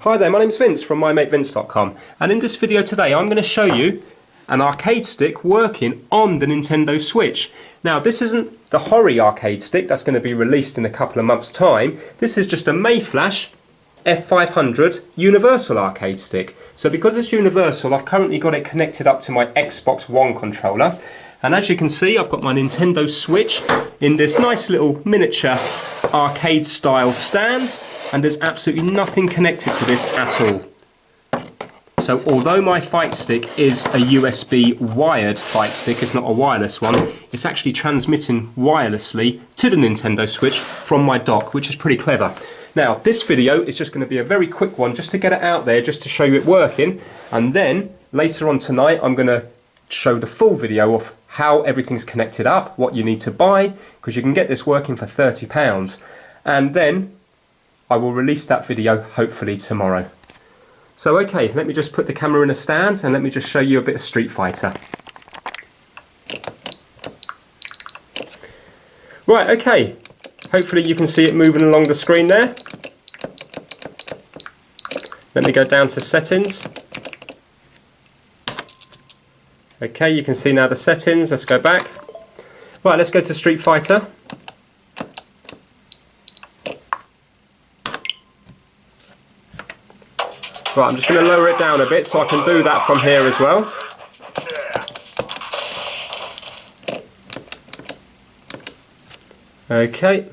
Hi there, my name's Vince from mymatevince.com, and in this video today I'm going to show you an arcade stick working on the Nintendo Switch. Now this isn't the Hori arcade stick that's going to be released in a couple of months' time. This is just a Mayflash F500 universal arcade stick. So because it's universal, I've currently got it connected up to my Xbox One controller, and as you can see I've got my Nintendo Switch in this nice little miniature arcade style stand, and there's absolutely nothing connected to this at all. So although my fight stick is a USB wired fight stick, it's not a wireless one, it's actually transmitting wirelessly to the Nintendo Switch from my dock, which is pretty clever. Now this video is just going to be a very quick one just to get it out there, just to show you it working, and then later on tonight I'm going to show the full video of how everything's connected up, what you need to buy, because you can get this working for £30, and then I will release that video hopefully tomorrow. So okay, let me just put the camera in a stand and let me just show you a bit of Street Fighter. Right, okay, hopefully you can see it moving along the screen there. Let me go down to settings. Okay, you can see now the settings. Let's go back. Right, let's go to Street Fighter. Right, I'm just going to lower it down a bit so I can do that from here as well. Okay.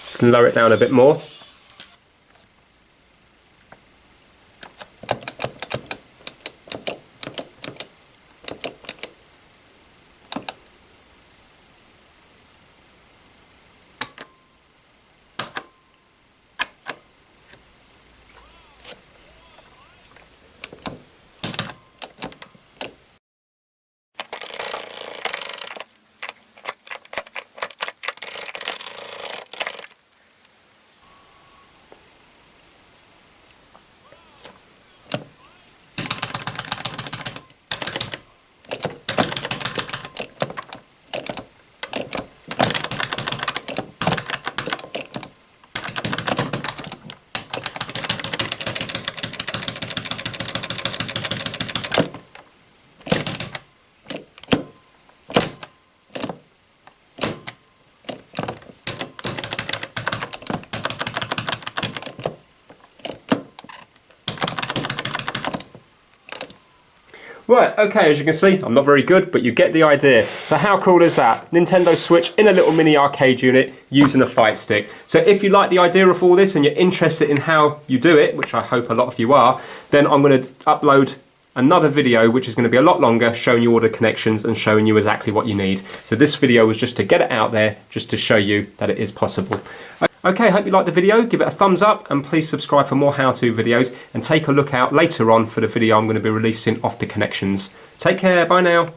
Just lower it down a bit more. Right, okay, as you can see, I'm not very good, but you get the idea. So how cool is that? Nintendo Switch in a little mini arcade unit using a fight stick. So if you like the idea of all this and you're interested in how you do it, which I hope a lot of you are, then I'm going to upload another video which is going to be a lot longer, showing you all the connections and showing you exactly what you need. So this video was just to get it out there, just to show you that it is possible. Okay, hope you liked the video. Give it a thumbs up and please subscribe for more how-to videos, and take a look out later on for the video I'm going to be releasing off the connections. Take care, bye now.